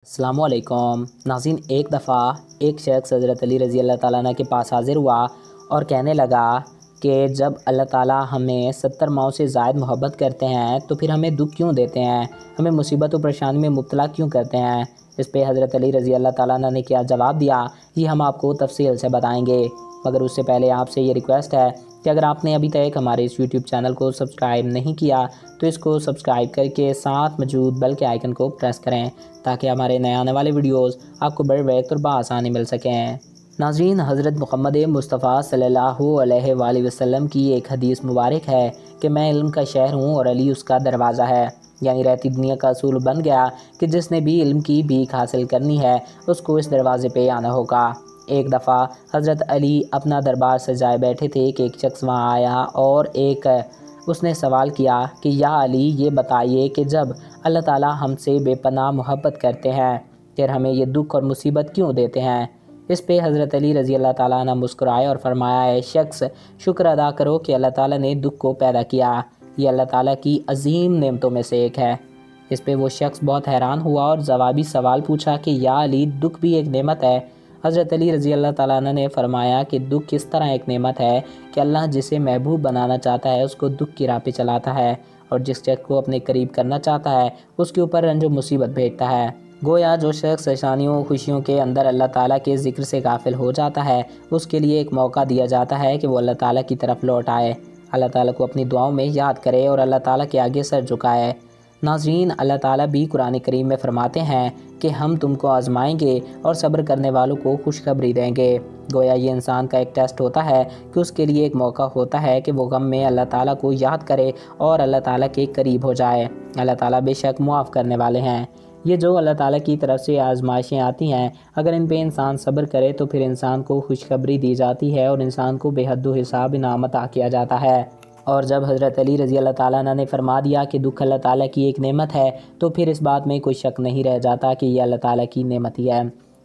अस्सलामु अलैकुम नाज़रीन। एक दफ़ा एक शख्स हज़रत अली रज़ी अल्लाह ताला अन्हु के पास हाज़िर हुआ और कहने लगा कि जब अल्लाह ताला हमें 70 माओं से ज़ायद मोहब्बत करते हैं तो फिर हमें दुख क्यों देते हैं, हमें मुसीबत और परेशानी में मुब्तला क्यों करते हैं। इस पे हज़रत अली रज़ी अल्लाह ताला अन्हु ने क्या जवाब दिया, ये हम आपको तफ़सील से बताएंगे। मगर उससे पहले आपसे ये रिक्वेस्ट है कि अगर आपने अभी तक हमारे इस यूट्यूब चैनल को सब्सक्राइब नहीं किया तो इसको सब्सक्राइब करके साथ मौजूद बेल के आइकन को प्रेस करें ताकि हमारे नए आने वाले वीडियोस आपको बर वक्त और बआसानी मिल सकें। नाज़रीन, हज़रत मुहम्मद मुस्तफ़ा सल्लल्लाहु अलैहि वसल्लम की एक हदीस मुबारक है कि मैं इल्म का शहर हूँ और अली उसका दरवाज़ा है। यानी रहती दुनिया का असूल बन गया कि जिसने भी इल्म की भीख हासिल करनी है उसको इस दरवाज़े पे आना होगा। एक दफ़ा हज़रत अली अपना दरबार सजाए बैठे थे कि एक शख्स वहाँ आया और उसने सवाल किया कि या अली, ये बताइए कि जब अल्लाह ताला हमसे बेपनाह मोहब्बत करते हैं फिर हमें ये दुख और मुसीबत क्यों देते हैं। इस पे हज़रत अली रज़ी अल्लाह ताला अन्हु मुस्कुराए और फरमाया, है शख्स, शुक्र अदा करो कि अल्लाह ताला ने दुख को पैदा किया, ये अल्लाह ताला की अजीम नेमतों में से एक है। इस पे वो शख्स बहुत हैरान हुआ और जवाबी सवाल पूछा कि या अली, दुख भी एक नेमत है। हज़रत अली रज़ी अल्लाह ताला अन्हु ने फरमाया कि दुख किस तरह एक नेमत है कि अल्लाह जिसे महबूब बनाना चाहता है उसको दुख की राह पे चलाता है और जिस शख्स को अपने करीब करना चाहता है उसके ऊपर रंज व मुसीबत भेजता है। गोया जो शख्स आसानियों खुशियों के अंदर अल्लाह ताला के ज़िक्र से गाफिल हो जाता है उसके लिए एक मौका दिया जाता है कि वो अल्लाह ताला की तरफ लौट आए, अल्लाह ताला को अपनी दुआओं में याद करे और अल्लाह ताला के आगे सर झुकाए। नाज़रीन, अल्लाह ताला भी कुरान करीम में फ़रमाते हैं कि हम तुमको आजमाएंगे और सब्र करने वालों को खुशखबरी देंगे। गोया ये इंसान का एक टेस्ट होता है कि उसके लिए एक मौका होता है कि वो गम में अल्लाह ताला को याद करे और अल्लाह ताला के करीब हो जाए। अल्लाह ताला बेशक मुआफ़ करने वाले हैं। ये जो अल्लाह ताला की तरफ से आजमाइशें आती हैं, अगर इन पे इंसान सब्र करे तो फिर इंसान को खुशखबरी दी जाती है और इंसान को बेहद हिसाब इनाम अता किया जाता है। और जब हज़रत अली रज़ी अल्लाह ताला अन्हु ने फरमा दिया कि दुख अल्लाह ताला की एक नेमत है तो फिर इस बात में कोई शक नहीं रह जाता कि ये अल्लाह ताला की नेमत ही है।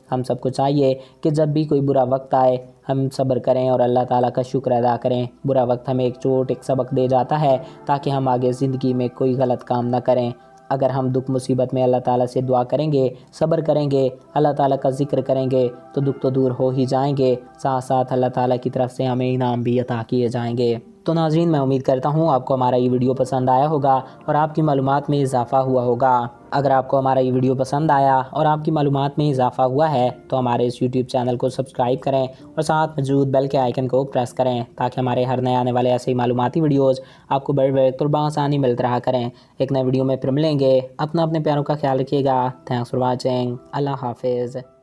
हम सबको चाहिए कि जब भी कोई बुरा वक्त आए हम सब्र करें और अल्लाह ताला का शुक्र अदा करें। बुरा वक्त हमें एक चोट, एक सबक दे जाता है ताकि हम आगे ज़िंदगी में कोई गलत काम ना करें। अगर हम दुख मुसीबत में अल्लाह ताला से दुआ करेंगे, सब्र करेंगे, अल्लाह ताला का ज़िक्र करेंगे तो दुख तो दूर हो ही जाएंगे, साथ साथ अल्लाह ताला की तरफ से हमें इनाम भी अता किए जाएंगे। तो नाज़रीन, मैं उम्मीद करता हूँ आपको हमारा ये वीडियो पसंद आया होगा और आपकी मालूमात में इजाफ़ा हुआ होगा। अगर आपको हमारा ये वीडियो पसंद आया और आपकी मालूमात में इजाफ़ा हुआ है तो हमारे इस यूट्यूब चैनल को सब्सक्राइब करें और साथ मौजूद बेल के आइकन को प्रेस करें ताकि हमारे हर नए आने वाले ऐसे ही मालूमाती वीडियोज़ आपको बर वक्त और बआसानी मिलते रहा करें। एक नए वीडियो में फिर मिलेंगे। अपने प्यारों का ख्याल रखिएगा। Thanks for watching. अल्लाह हाफिज़।